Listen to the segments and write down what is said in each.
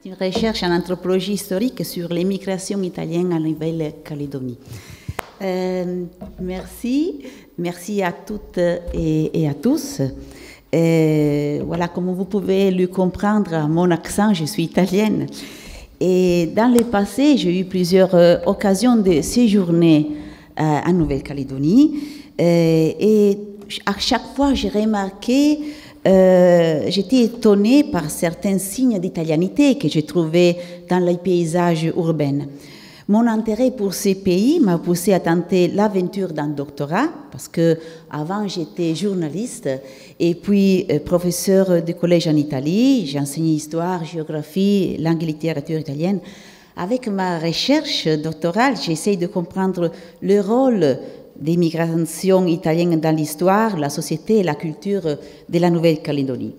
une recherche en anthropologie historique sur l'émigration italienne en Nouvelle-Calédonie. Merci à toutes et à tous. Voilà, comme vous pouvez le comprendre à mon accent, je suis italienne. Et dans le passé, j'ai eu plusieurs occasions de séjourner en Nouvelle-Calédonie. Et à chaque fois, j'ai remarqué, j'étais étonnée par certains signes d'italianité que j'ai trouvés dans les paysages urbains. Mon intérêt pour ces pays m'a poussé à tenter l'aventure d'un doctorat, parce que avant j'étais journaliste et puis professeur de collège en Italie. J'ai enseigné histoire, géographie, langue et littérature italienne. Avec ma recherche doctorale, j'essaie de comprendre le rôle des migrations italiennes dans l'histoire, la société et la culture de la Nouvelle-Calédonie.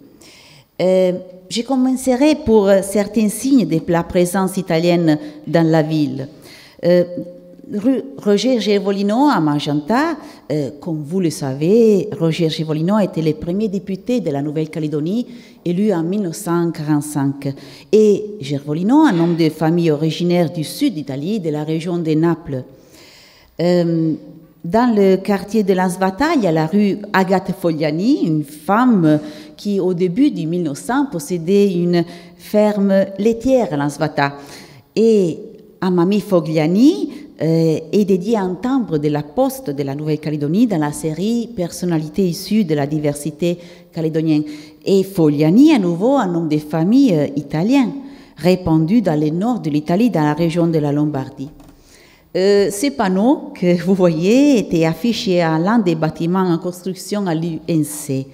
Je commencerai pour certains signes de la présence italienne dans la ville. Roger Gervolino à Magenta, comme vous le savez, Roger Gervolino était le premier député de la Nouvelle-Calédonie élu en 1945. Et Gervolino, un homme de famille originaire du sud d'Italie, de la région de Naples. Dans le quartier de Lansvata, il y a la rue Agathe Fogliani, une femme qui, au début du 1900, possédait une ferme laitière à Lansvata. Et à Mamie Fogliani est dédié un timbre de la Poste de la Nouvelle-Calédonie dans la série Personnalités issues de la diversité calédonienne. Et Fogliani, à nouveau, un nom de famille italien, répandu dans le nord de l'Italie, dans la région de la Lombardie. Ces panneaux que vous voyez étaient affichés à l'un des bâtiments en construction à l'UNC.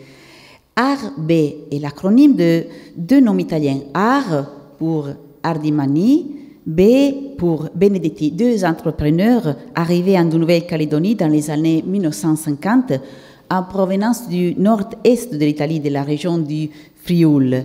ARB est l'acronyme de deux noms italiens. AR pour Ardimani, B pour Benedetti, deux entrepreneurs arrivés en Nouvelle-Calédonie dans les années 1950 en provenance du nord-est de l'Italie, de la région du Frioul.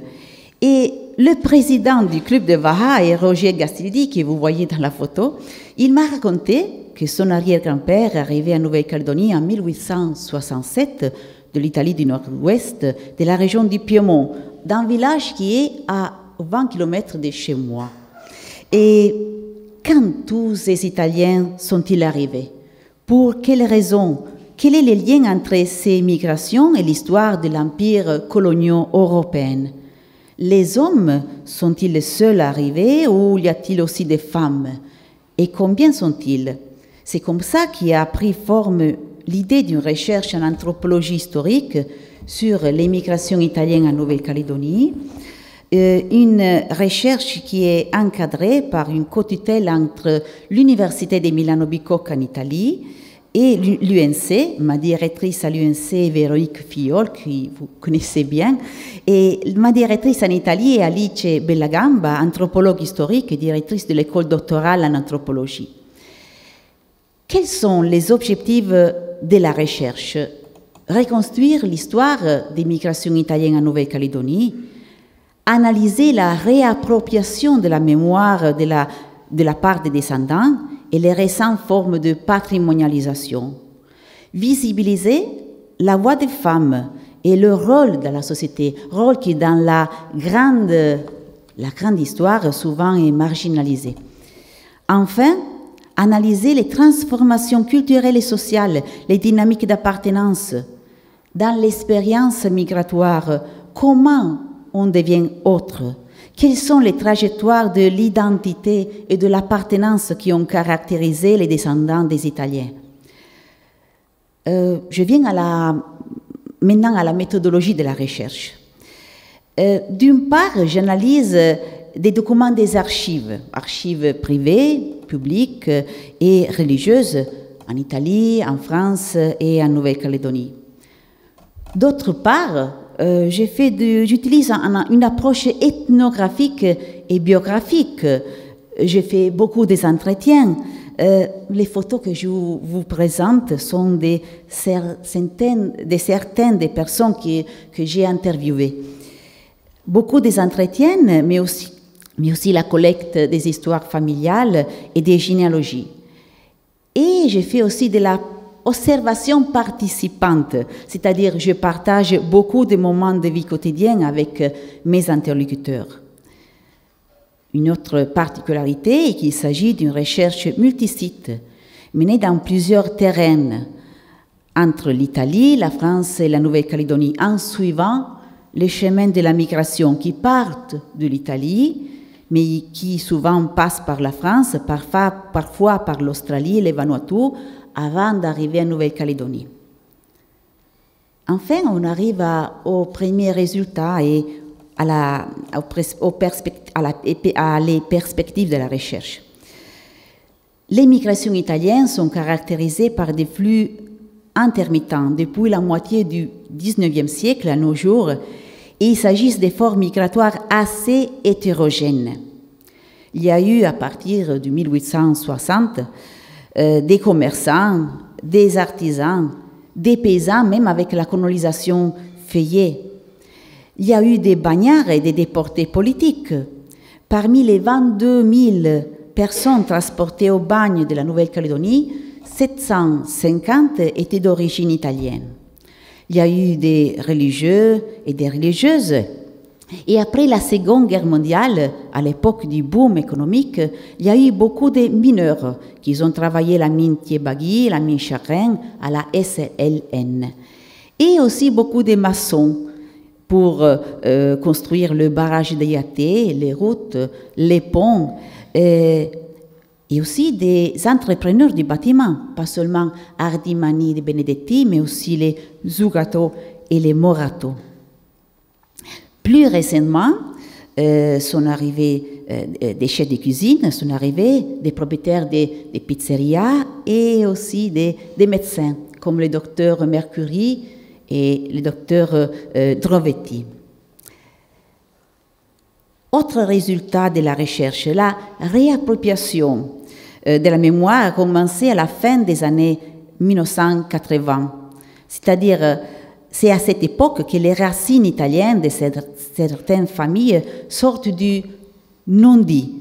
Et le président du club de Vaha est Roger Gastildi, que vous voyez dans la photo. Il m'a raconté que son arrière-grand-père est arrivé en Nouvelle-Calédonie en 1867 de l'Italie du nord-ouest, de la région du Piémont, d'un village qui est à 20 km de chez moi. Et quand tous ces Italiens sont-ils arrivés? Pour quelles raisons? Quel est le lien entre ces migrations et l'histoire de l'empire colonial européen? Les hommes sont-ils les seuls arrivés ou y a-t-il aussi des femmes? Et combien sont-ils? C'est comme ça qu'a pris forme l'idée d'une recherche en anthropologie historique sur l'émigration italienne en Nouvelle-Calédonie, une recherche qui est encadrée par une co-tutelle entre l'Université de Milano Bicocca en Italie et l'UNC. Ma directrice à l'UNC est Véronique Fiol, que vous connaissez bien, et ma directrice en Italie est Alice Bellagamba, anthropologue historique et directrice de l'école doctorale en anthropologie. Quels sont les objectifs de la recherche? Reconstruire l'histoire des migrations italiennes en Nouvelle-Calédonie, analyser la réappropriation de la mémoire de la part des descendants et les récentes formes de patrimonialisation, visibiliser la voix des femmes et leur rôle dans la société, rôle qui dans la grande histoire souvent est marginalisé. Enfin, analyser les transformations culturelles et sociales, les dynamiques d'appartenance dans l'expérience migratoire, comment on devient autre. Quelles sont les trajectoires de l'identité et de l'appartenance qui ont caractérisé les descendants des Italiens? Je viens maintenant à la méthodologie de la recherche. D'une part, j'analyse des documents des archives privées, publiques et religieuses en Italie, en France et en Nouvelle-Calédonie. D'autre part, j'utilise une approche ethnographique et biographique. J'ai fait beaucoup d'entretiens. Les photos que je vous présente sont de certaines des personnes que j'ai interviewées. Beaucoup d'entretiens, mais aussi la collecte des histoires familiales et des généalogies. Et j'ai fait aussi de la observation participante, c'est-à-dire je partage beaucoup de moments de vie quotidienne avec mes interlocuteurs. Une autre particularité est qu'il s'agit d'une recherche multisite, menée dans plusieurs terrains, entre l'Italie, la France et la Nouvelle-Calédonie, en suivant les chemins de la migration qui partent de l'Italie, mais qui souvent passent par la France, parfois par l'Australie et les Vanuatu, avant d'arriver en Nouvelle-Calédonie. Enfin, on arrive au premier résultat et les perspectives de la recherche. Les migrations italiennes sont caractérisées par des flux intermittents depuis la moitié du XIXe siècle à nos jours, et il s'agit de formes migratoires assez hétérogènes. Il y a eu, à partir de 1860, des commerçants, des artisans, des paysans, même avec la colonisation feuillée. Il y a eu des bagnards et des déportés politiques. Parmi les 22 000 personnes transportées au bagne de la Nouvelle-Calédonie, 750 étaient d'origine italienne. Il y a eu des religieux et des religieuses. Et après la Seconde Guerre mondiale, à l'époque du boom économique, il y a eu beaucoup de mineurs qui ont travaillé la mine Thiebagui, la mine Chagrin, à la SLN. Et aussi beaucoup de maçons pour construire le barrage de Yaté, les routes, les ponts, et aussi des entrepreneurs du bâtiment, pas seulement Ardimani de Benedetti, mais aussi les Zugato et les Morato. Plus récemment, sont arrivés des chefs de cuisine, sont arrivés des propriétaires des pizzerias et aussi des médecins, comme le docteur Mercury et le docteur Drovetti. Autre résultat de la recherche, la réappropriation de la mémoire a commencé à la fin des années 1980. C'est-à-dire, c'est à cette époque que les racines italiennes de certaines familles sortent du non-dit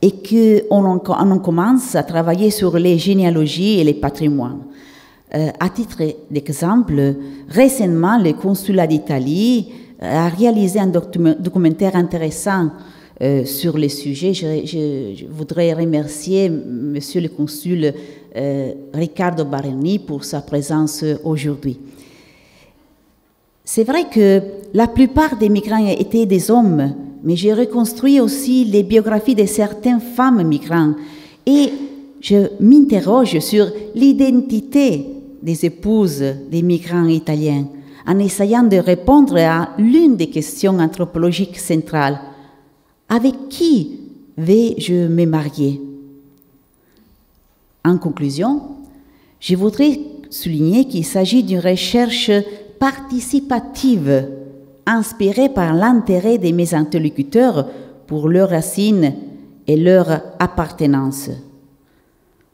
et qu'on commence à travailler sur les généalogies et les patrimoines. À titre d'exemple, récemment, le consulat d'Italie a réalisé un documentaire intéressant sur le sujet. Je voudrais remercier Monsieur le consul Riccardo Baroni pour sa présence aujourd'hui. C'est vrai que la plupart des migrants étaient des hommes, mais j'ai reconstruit aussi les biographies de certaines femmes migrantes et je m'interroge sur l'identité des épouses des migrants italiens en essayant de répondre à l'une des questions anthropologiques centrales. Avec qui vais-je me marier? En conclusion, je voudrais souligner qu'il s'agit d'une recherche participative, inspirée par l'intérêt de mes interlocuteurs pour leurs racines et leur appartenance.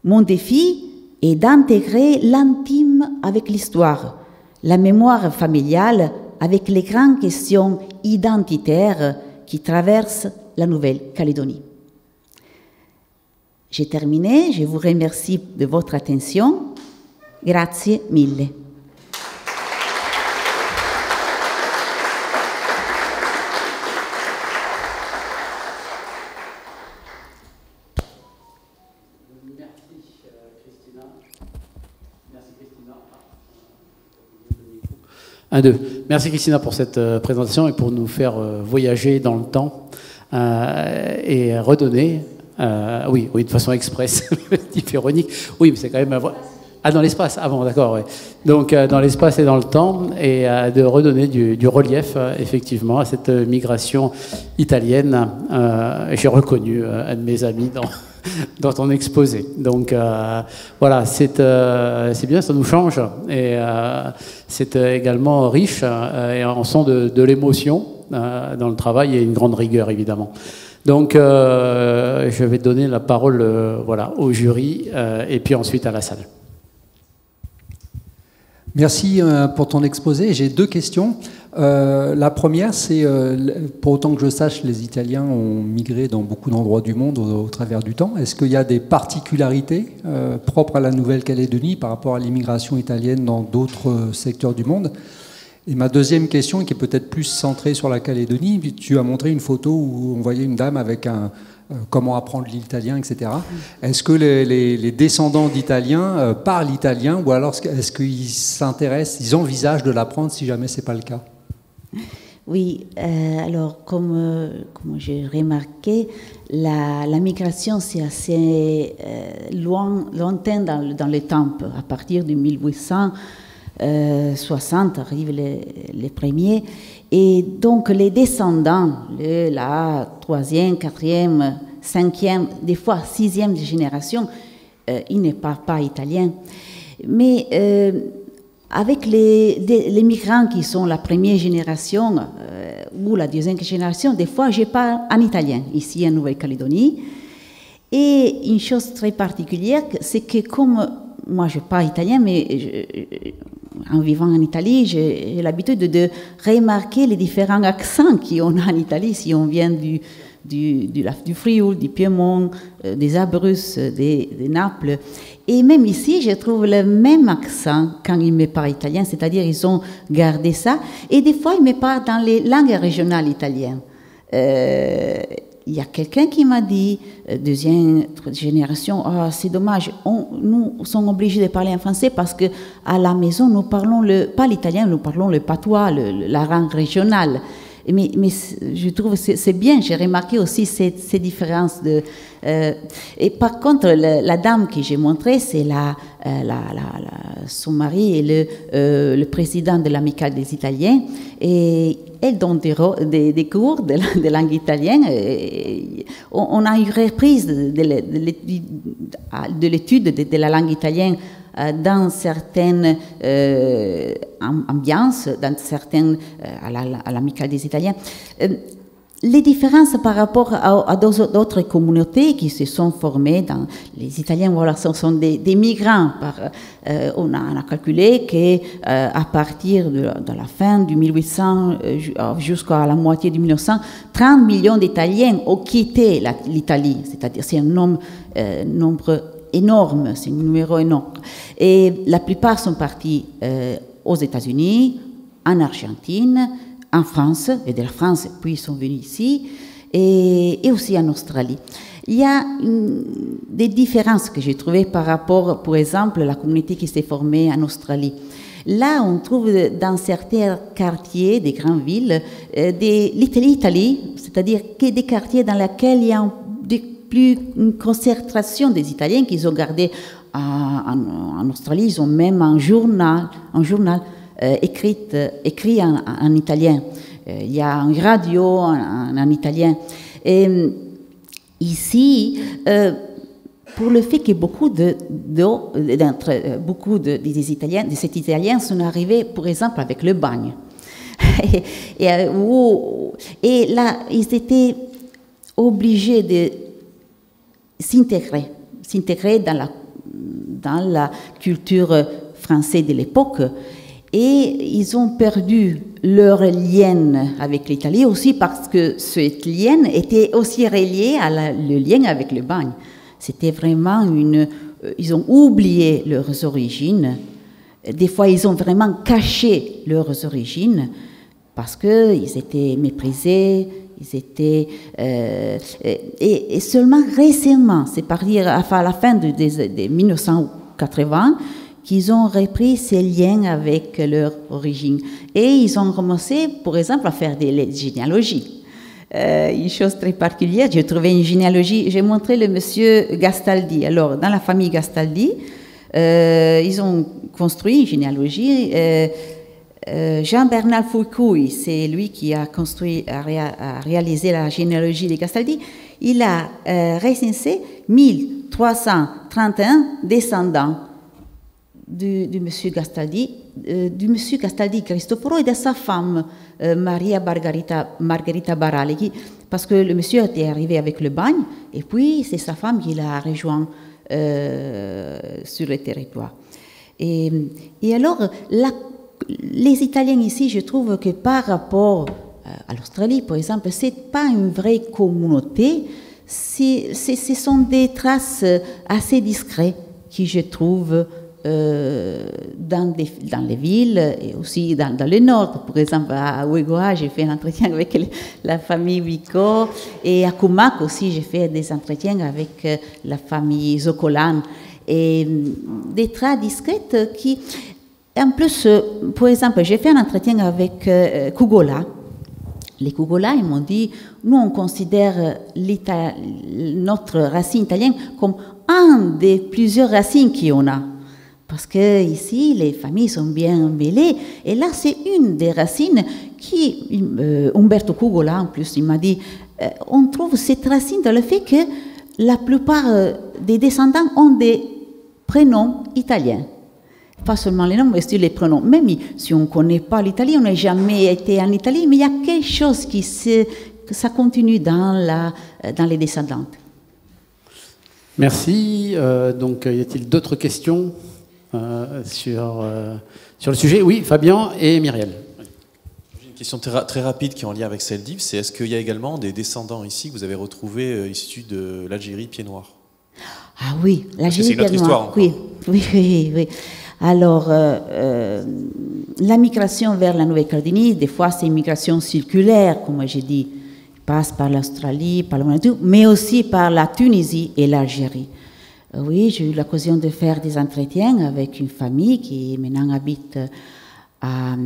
Mon défi est d'intégrer l'intime avec l'histoire, la mémoire familiale avec les grandes questions identitaires qui traversent la Nouvelle-Calédonie. J'ai terminé, je vous remercie de votre attention. Grazie mille. Merci Christina pour cette présentation et pour nous faire voyager dans le temps et redonner, oui, de façon express, dit Véronique, oui, mais c'est quand même... Ah, dans l'espace, ah bon, d'accord, ouais. Donc dans l'espace et dans le temps, et de redonner du relief, effectivement, à cette migration italienne. J'ai reconnu un de mes amis dans ton exposé. Donc voilà, c'est bien, ça nous change, et c'est également riche, et on sent de l'émotion dans le travail et une grande rigueur, évidemment. Donc je vais donner la parole voilà, au jury, et puis ensuite à la salle. Merci pour ton exposé. J'ai deux questions. La première, c'est, pour autant que je sache, les Italiens ont migré dans beaucoup d'endroits du monde au travers du temps. Est-ce qu'il y a des particularités propres à la Nouvelle-Calédonie par rapport à l'immigration italienne dans d'autres secteurs du monde? Et ma deuxième question, qui est peut-être plus centrée sur la Calédonie, tu as montré une photo où on voyait une dame avec comment apprendre l'italien, etc. Est-ce que les descendants d'Italiens parlent italien, ou alors est-ce qu'ils s'intéressent, ils envisagent de l'apprendre si jamais ce n'est pas le cas? Oui, alors comme j'ai remarqué, la migration c'est assez lointain dans le temps. À partir de 1860 arrivent les premiers, et donc les descendants, la troisième, quatrième, cinquième, des fois sixième génération, ils ne parlent pas italien. Mais avec les migrants qui sont la première génération ou la deuxième génération, des fois je parle en italien ici en Nouvelle-Calédonie. Et une chose très particulière, c'est que comme moi je parle italien, mais en vivant en Italie, j'ai l'habitude de remarquer les différents accents qu'on a en Italie, si on vient du Frioul, du Piémont, des Abruzzes, de Naples. Et même ici, je trouve le même accent quand ils me parlent italien, c'est-à-dire ils ont gardé ça. Et des fois, ils me parlent dans les langues régionales italiennes. Il y a quelqu'un qui m'a dit, deuxième génération, oh, c'est dommage, nous sommes obligés de parler en français parce qu'à la maison, nous parlons pas l'italien, nous parlons le patois, la langue régionale. Mais je trouve que c'est bien, j'ai remarqué aussi ces différences. Et par contre, la dame que j'ai montrée, c'est son mari est le président de l'Amicale des Italiens. Et elle donne des cours de langue italienne. On a une reprise de l'étude de la langue italienne dans certaines ambiances, dans certaines, à l'Amicale des Italiens. Les différences par rapport à d'autres communautés qui se sont formées, les Italiens, voilà, sont des migrants. On a calculé qu'à partir de la fin du 1800 jusqu'à la moitié du 1900, 30 millions d'Italiens ont quitté l'Italie, c'est-à-dire c'est un nombre énorme, c'est un numéro énorme. Et la plupart sont partis aux États-Unis, en Argentine, en France, et de la France, puis ils sont venus ici, et aussi en Australie. Il y a des différences que j'ai trouvées par rapport, par exemple, à la communauté qui s'est formée en Australie. Là, on trouve dans certains quartiers des grandes villes l'Italie, c'est-à-dire que des quartiers dans lesquels il y a une concentration des Italiens qu'ils ont gardé en Australie. Ils ont même un journal écrit en italien. Il y a une radio en italien. Et ici, pour le fait que beaucoup des Italiens, de ces Italiens sont arrivés, par exemple, avec le bagne. et là, ils étaient obligés de s'intégrer dans la culture française de l'époque. Et ils ont perdu leur lien avec l'Italie aussi parce que ce lien était aussi relié à le lien avec le bagne. C'était vraiment ils ont oublié leurs origines. Des fois, ils ont vraiment caché leurs origines parce qu'ils étaient méprisés. Ils étaient et seulement récemment, c'est à dire à la fin de 1980. Qu'ils ont repris ces liens avec leur origine. Et ils ont commencé, par exemple, à faire des généalogies. Une chose très particulière, j'ai trouvé une généalogie, j'ai montré le monsieur Gastaldi. Alors, dans la famille Gastaldi, ils ont construit une généalogie. Jean-Bernard Foucault, c'est lui qui a réalisé la généalogie des Gastaldi. Il a recensé 1331 descendants du monsieur Gastaldi Cristoforo et de sa femme Maria Margherita Barale, parce que le monsieur était arrivé avec le bagne et puis c'est sa femme qui l'a rejoint sur le territoire. Et alors, les Italiens ici, je trouve que par rapport à l'Australie, par exemple, c'est pas une vraie communauté, ce sont des traces assez discrètes qui, je trouve, dans les villes et aussi dans le nord. Par exemple, à Ouégoa, j'ai fait un entretien avec la famille Vico, et à Kumak aussi, j'ai fait des entretiens avec la famille Zocolan. Et des traits discrètes qui... En plus, par exemple, j'ai fait un entretien avec Kugola. Les Kugola, ils m'ont dit, nous, on considère notre racine italienne comme un des plusieurs racines qu'on a. Parce que ici, les familles sont bien mêlées. Et là, c'est une des racines qui, Umberto Kugola, en plus, il m'a dit, on trouve cette racine dans le fait que la plupart des descendants ont des prénoms italiens. Pas seulement les noms, mais aussi les prénoms. Même si on ne connaît pas l'Italie, on n'a jamais été en Italie, mais il y a quelque chose que ça continue dans les descendantes. Merci. Donc, y a-t-il d'autres questions sur le sujet? Oui, Fabien et Myriel. J'ai une question très rapide qui est en lien avec celle d'Yves. C'est est-ce qu'il y a également des descendants ici que vous avez retrouvés issus de l'Algérie pied noir? Ah oui, l'Algérie pied noir. C'est une autre histoire encore. Oui. Alors, la migration vers la Nouvelle-Calédonie, des fois, c'est une migration circulaire, comme j'ai dit. Il passe par l'Australie, par le Vanuatu, mais aussi par la Tunisie et l'Algérie. Oui, j'ai eu l'occasion de faire des entretiens avec une famille qui maintenant habite à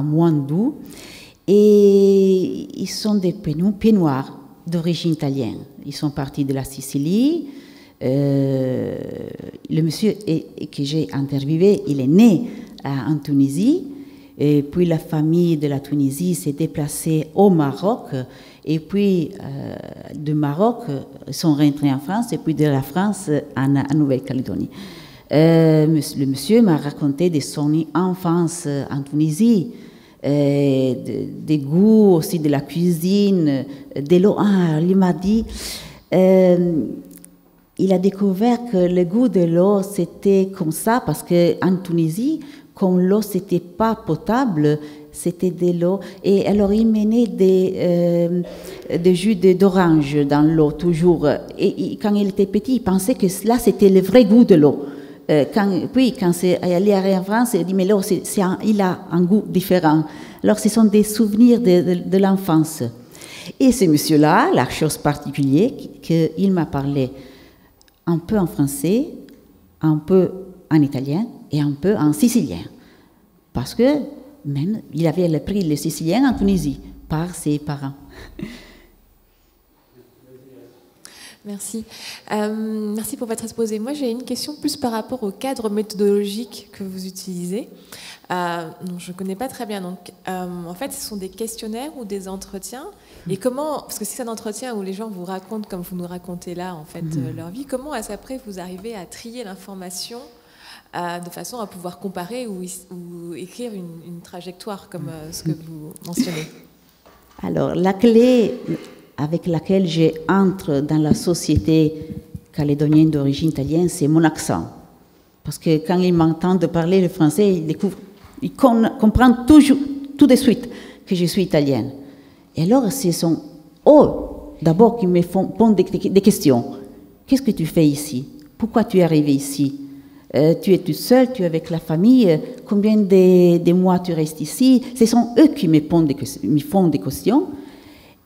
Moindou. Et ils sont des pieds noirs d'origine italienne. Ils sont partis de la Sicile. Le monsieur que j'ai interviewé, il est né en Tunisie, et puis la famille de la Tunisie s'est déplacée au Maroc, et puis du Maroc, ils sont rentrés en France, et puis de la France en Nouvelle-Calédonie. Le monsieur m'a raconté de son enfance en Tunisie, des goûts aussi de la cuisine, de l'eau. Il m'a dit... il a découvert que le goût de l'eau, c'était comme ça, parce qu'en Tunisie, comme l'eau, c'était pas potable, c'était de l'eau. Et alors, il menait des jus d'orange dans l'eau, toujours. Et quand il était petit, il pensait que là, c'était le vrai goût de l'eau. Puis, quand il est allé en France, il a dit, mais l'eau, il a un goût différent. Alors, ce sont des souvenirs de l'enfance. Et ce monsieur-là, la chose particulière, qu'il m'a parlé un peu en français, un peu en italien et un peu en sicilien. Parce que même, il avait appris le sicilien en Tunisie par ses parents. Merci. Merci pour votre exposé. Moi, j'ai une question plus par rapport au cadre méthodologique que vous utilisez. Je ne connais pas très bien. Donc, en fait, ce sont des questionnaires ou des entretiens. Et comment, parce que c'est un entretien où les gens vous racontent, comme vous nous racontez là, en fait, leur vie, comment après vous arrivez à trier l'information de façon à pouvoir comparer ou écrire une trajectoire comme ce que vous mentionnez? Alors, la clé avec laquelle j'entre dans la société calédonienne d'origine italienne, c'est mon accent. Parce que quand ils m'entendent parler le français, ils comprennent tout de suite que je suis italienne. Et alors, ce sont eux, d'abord, qui me posent des questions. Qu'est-ce que tu fais ici? Pourquoi tu es arrivé ici? Tu es toute seule, tu es avec la famille? Combien de mois tu restes ici? Ce sont eux qui me font des questions.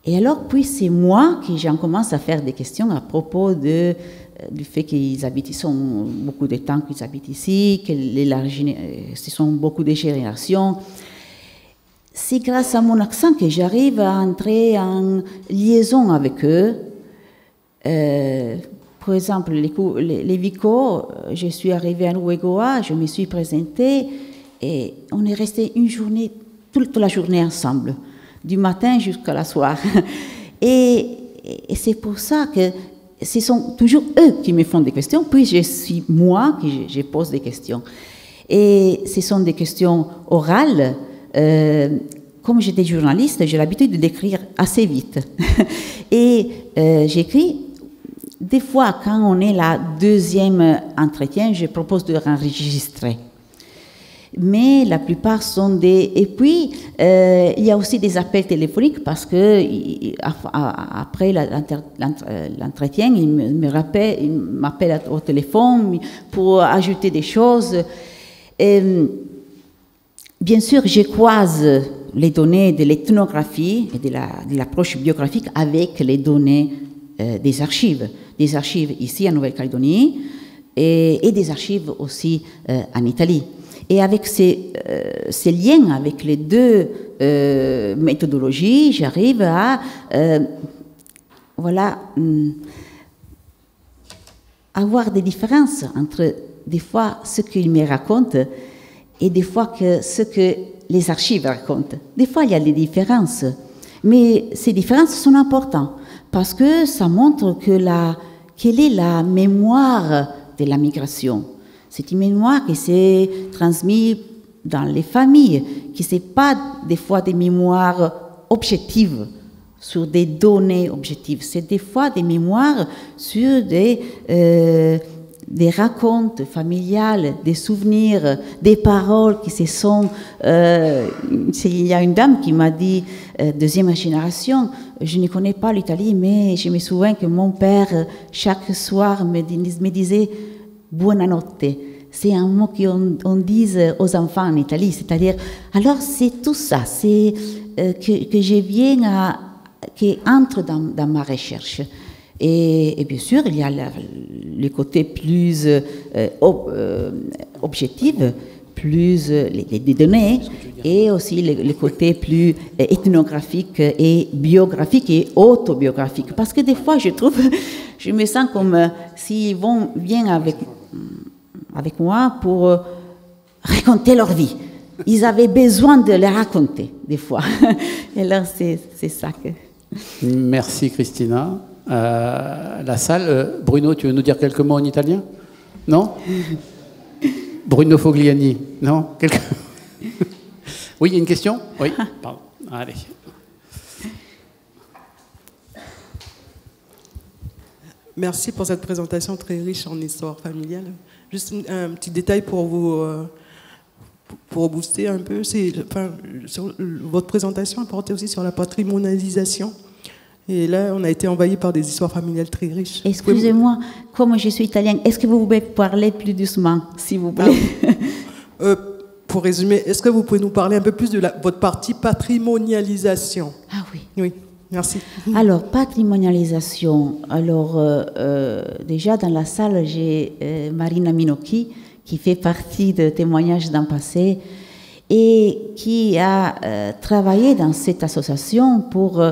Et alors, puis, c'est moi qui j'en commence à faire des questions à propos du fait qu'ils habitent, ils sont beaucoup de temps qu'ils habitent ici, que ce sont beaucoup de générations. C'est grâce à mon accent que j'arrive à entrer en liaison avec eux. Par exemple, les Vico, je suis arrivée à Ouégoa, je me suis présentée et on est resté toute la journée ensemble, du matin jusqu'à la soir. Et c'est pour ça que ce sont toujours eux qui me font des questions, puis je suis moi qui je pose des questions. Et ce sont des questions orales. Comme j'étais journaliste, j'ai l'habitude d'écrire assez vite. Et j'écris, des fois, quand on est la deuxième entretien, je propose de enregistrer. mais la plupart sont des... Et puis, il y a aussi des appels téléphoniques parce que après l'entretien, il m'appelle au téléphone pour ajouter des choses. Et, bien sûr, je croise les données de l'ethnographie et de l'approche biographique avec les données des archives ici en Nouvelle-Calédonie et des archives aussi en Italie. Et avec ces liens avec les deux méthodologies, j'arrive à avoir des différences entre des fois ce qu'ils me racontent et des fois ce que les archives racontent. Des fois, il y a des différences, mais ces différences sont importantes parce que ça montre quelle est la mémoire de la migration. C'est une mémoire qui s'est transmise dans les familles, qui n'est pas des fois des mémoires objectives, sur des données objectives. C'est des fois des mémoires sur des racontes familiales, des souvenirs, des paroles qui se sont... il y a une dame qui m'a dit, deuxième génération, je ne connais pas l'Italie, mais je me souviens que mon père, chaque soir, me disait « buonanotte ». C'est un mot qu'on dit aux enfants en Italie, c'est-à-dire... Alors, c'est tout ça, c'est que je viens qui entre dans ma recherche. Et bien sûr, il y a le côté plus objectif, plus les données, et aussi le côté plus ethnographique et biographique et autobiographique. Parce que des fois, je me sens comme s'ils viennent avec moi pour raconter leur vie. Ils avaient besoin de les raconter, des fois. Et là, c'est ça que... Merci, Christina. La salle, Bruno, tu veux nous dire quelques mots en italien? Non? Bruno Fogliani, non? Oui, il y a une question? Oui, pardon. Allez. Merci pour cette présentation très riche en histoire familiale. Juste un petit détail pour vous booster un peu. Votre présentation portait aussi sur la patrimonialisation. Et là, on a été envahi par des histoires familiales très riches. Excusez-moi, comme je suis italienne, est-ce que vous pouvez parler plus doucement, s'il vous plaît? Pour résumer, est-ce que vous pouvez nous parler un peu plus de votre partie patrimonialisation? Ah oui. Oui, merci. Alors, patrimonialisation. Alors, déjà, dans la salle, j'ai Marina Minocchi, qui fait partie de Témoignages d'un passé et qui a travaillé dans cette association pour...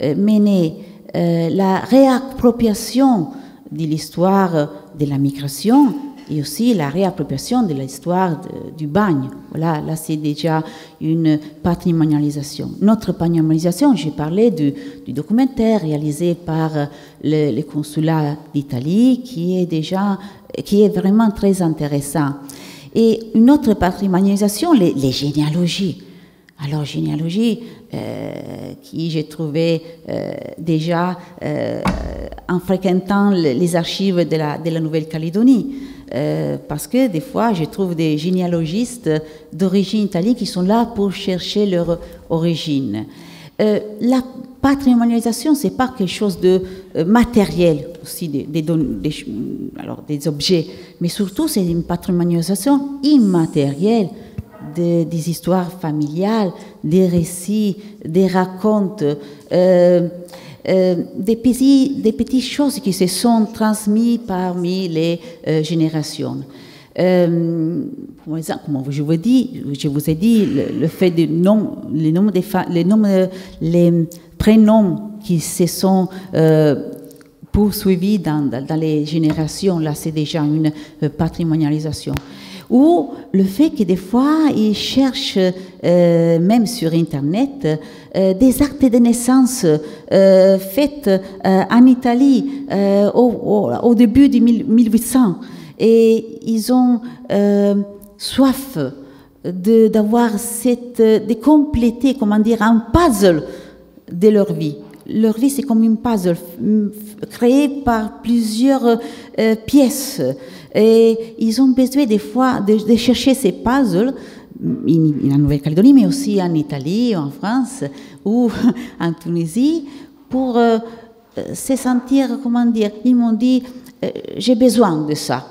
mener la réappropriation de l'histoire de la migration et aussi la réappropriation de l'histoire du bagne. Voilà, là c'est déjà une patrimonialisation. Notre patrimonialisation, j'ai parlé du documentaire réalisé par le consulat d'Italie qui est vraiment très intéressant. Et une autre patrimonialisation, les généalogies. Alors, généalogie, qui j'ai trouvé déjà en fréquentant les archives de la Nouvelle-Calédonie. Parce que des fois, je trouve des généalogistes d'origine italienne qui sont là pour chercher leur origine. La patrimonialisation, ce n'est pas quelque chose de matériel, aussi des objets, mais surtout, c'est une patrimonialisation immatérielle. Des histoires familiales, des récits, des racontes, des petites choses qui se sont transmises parmi les générations. Par exemple, comme je vous ai dit, le fait des noms, les prénoms qui se sont poursuivis dans les générations, là c'est déjà une patrimonialisation. Ou le fait que des fois, ils cherchent, même sur Internet, des actes de naissance faits en Italie au début de 1800. Et ils ont soif de compléter, comment dire, un puzzle de leur vie. Leur vie, c'est comme une puzzle créée par plusieurs pièces. Et ils ont besoin des fois de chercher ces puzzles en Nouvelle-Calédonie, mais aussi en Italie, en France ou en Tunisie, pour se sentir, comment dire, ils m'ont dit, j'ai besoin de ça.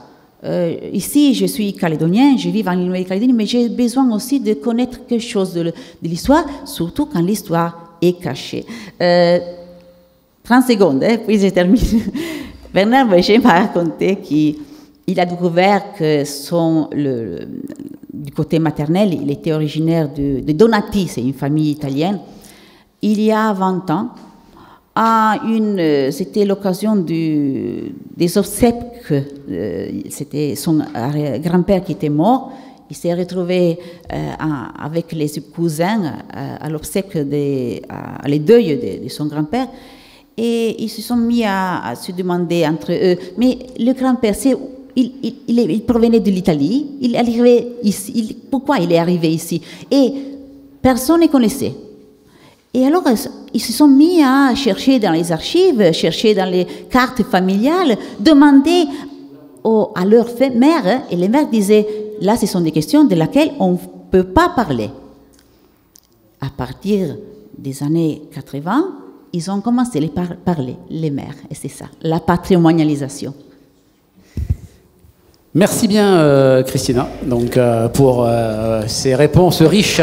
Ici, je suis calédonien, je vis en Nouvelle-Calédonie, mais j'ai besoin aussi de connaître quelque chose de l'histoire, surtout quand l'histoire est cachée. 30 secondes, puis je termine. Bernard Berger m'a raconté qu'il a découvert que du côté maternel, il était originaire de Donati, c'est une famille italienne, il y a 20 ans. C'était l'occasion des obsèques, c'était son grand-père qui était mort. Il s'est retrouvé avec les cousins à l'obsèque, à les deuils de son grand-père. Et ils se sont mis à se demander entre eux, mais le grand-père, il provenait de l'Italie, il arrivait ici, pourquoi il est arrivé ici? Et personne ne connaissait. Et alors, ils se sont mis à chercher dans les archives, chercher dans les cartes familiales, demander à leur mère, et les mères disaient, là, ce sont des questions de lesquelles on ne peut pas parler. À partir des années 80, ils ont commencé à parler, les mères, et c'est ça, la patrimonialisation. Merci bien, Christina, donc, pour ces réponses riches.